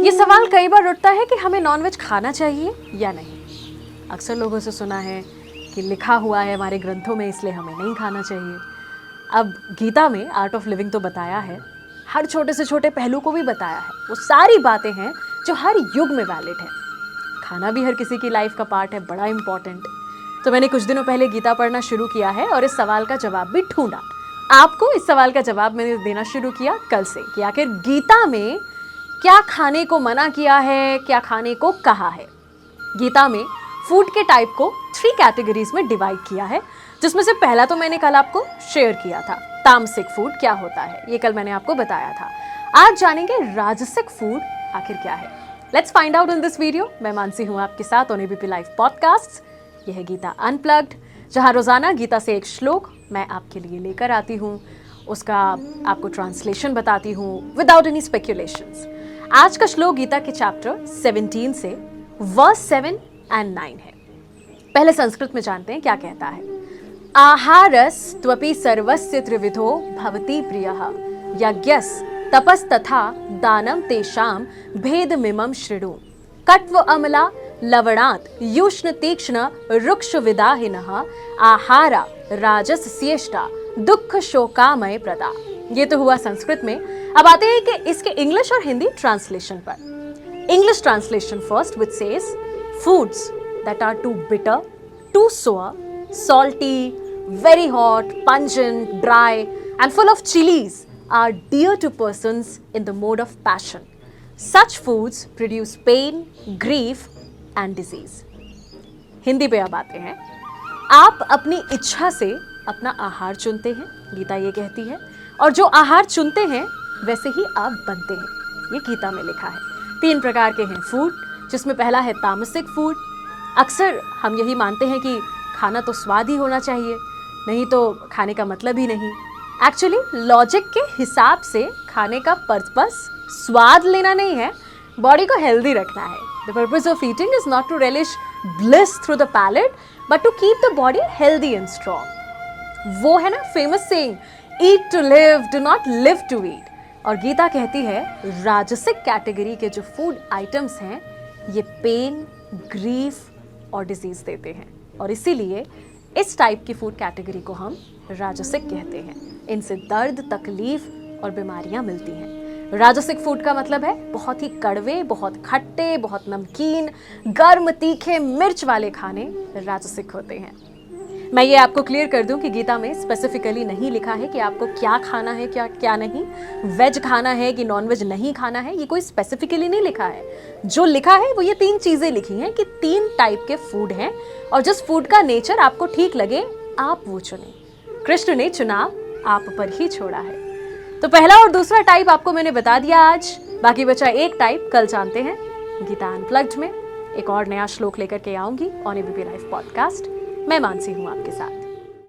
ये सवाल कई बार उठता है कि हमें नॉनवेज खाना चाहिए या नहीं। अक्सर लोगों से सुना है कि लिखा हुआ है हमारे ग्रंथों में इसलिए हमें नहीं खाना चाहिए। अब गीता में आर्ट ऑफ लिविंग तो बताया है, हर छोटे से छोटे पहलू को भी बताया है। वो सारी बातें हैं जो हर युग में वैलिड है। खाना भी हर किसी की लाइफ का पार्ट है, बड़ा इंपॉर्टेंट। तो मैंने कुछ दिनों पहले गीता पढ़ना शुरू किया है और इस सवाल का जवाब भी ढूंढा। आपको इस सवाल का जवाब मैंने देना शुरू किया कल से कि आखिर गीता में क्या खाने को मना किया है, क्या खाने को कहा है। गीता में फूड के टाइप को 3 कैटेगरीज में डिवाइड किया है, जिसमें से पहला तो मैंने कल आपको शेयर किया था। तामसिक फूड क्या होता है, ये कल मैंने आपको बताया था। आज जानेंगे राजसिक फूड आखिर क्या है। Let's find out in this video. मैं मानसी हूँ आपके साथ ऑन एबीपी लाइव पॉडकास्ट। यह है गीता अनप्लग्ड, जहाँ रोजाना गीता से एक श्लोक मैं आपके लिए लेकर आती हूँ, उसका आपको ट्रांसलेशन बताती हूँ विदाउट एनी स्पेक्यूलेशंस। आज का श्लोक गीता के चैप्टर 17 से वर्स 7 एंड 9 है। पहले संस्कृत में जानते हैं क्या कहता है। आहारस त्वपि सर्वस्य त्रिविधो भवति प्रियः यज्ञस तपस तथा दानम तेषाम भेदमिमं शृणु कट्व अमला लवणात् युष्ण तीक्ष्ण रुक्ष विदाहिनः आहारा राजस स्येष्टा दुख शोकामय प्रदा। ये तो हुआ संस्कृत में। अब आते हैं कि इसके इंग्लिश और हिंदी ट्रांसलेशन पर। English translation first, which says foods that are too bitter, too sour, salty, very hot, pungent, dry and full of chilies are dear to persons in the mode of passion. Such foods produce pain, grief and disease. Hindi पे अब आते हैं। आप अपनी इच्छा से अपना आहार चुनते हैं, गीता ये कहती है, और जो आहार चुनते हैं वैसे ही आप बनते हैं, ये गीता में लिखा है। 3 प्रकार के हैं फूड, जिसमें पहला है तामसिक फूड। अक्सर हम यही मानते हैं कि खाना तो स्वाद ही होना चाहिए, नहीं तो खाने का मतलब ही नहीं। एक्चुअली लॉजिक के हिसाब से खाने का पर्पस स्वाद लेना नहीं है, बॉडी को हेल्दी रखना है। The purpose of eating is not to relish bliss through the palate but to keep the body healthy and strong. वो है ना famous saying, eat to live, do not live to eat. और गीता कहती है राजसिक category के जो food items हैं ये पेन, ग्रीफ और डिजीज देते हैं, और इसीलिए इस टाइप की फूड कैटेगरी को हम राजसिक कहते हैं। इनसे दर्द, तकलीफ और बीमारियां मिलती हैं। राजसिक फूड का मतलब है बहुत ही कड़वे, बहुत खट्टे, बहुत नमकीन, गर्म, तीखे, मिर्च वाले खाने राजसिक होते हैं। मैं ये आपको क्लियर कर दूं कि गीता में स्पेसिफिकली नहीं लिखा है कि आपको क्या खाना है, क्या नहीं, वेज खाना है कि नॉनवेज नहीं खाना है, ये कोई स्पेसिफिकली नहीं लिखा है। जो लिखा है वो ये 3 चीजें लिखी हैं कि 3 टाइप के फूड हैं, और जिस फूड का नेचर आपको ठीक लगे आप वो चुने। कृष्ण ने चुनाव आप पर ही छोड़ा है। तो पहला और दूसरा टाइप आपको मैंने बता दिया आज, बाकी बचा एक टाइप, कल जानते हैं। गीता अनप्लग्ड में एक और नया श्लोक लेकर के आऊंगी ऑन एबीपी लाइव पॉडकास्ट। मैं मानसी हूं आपके साथ।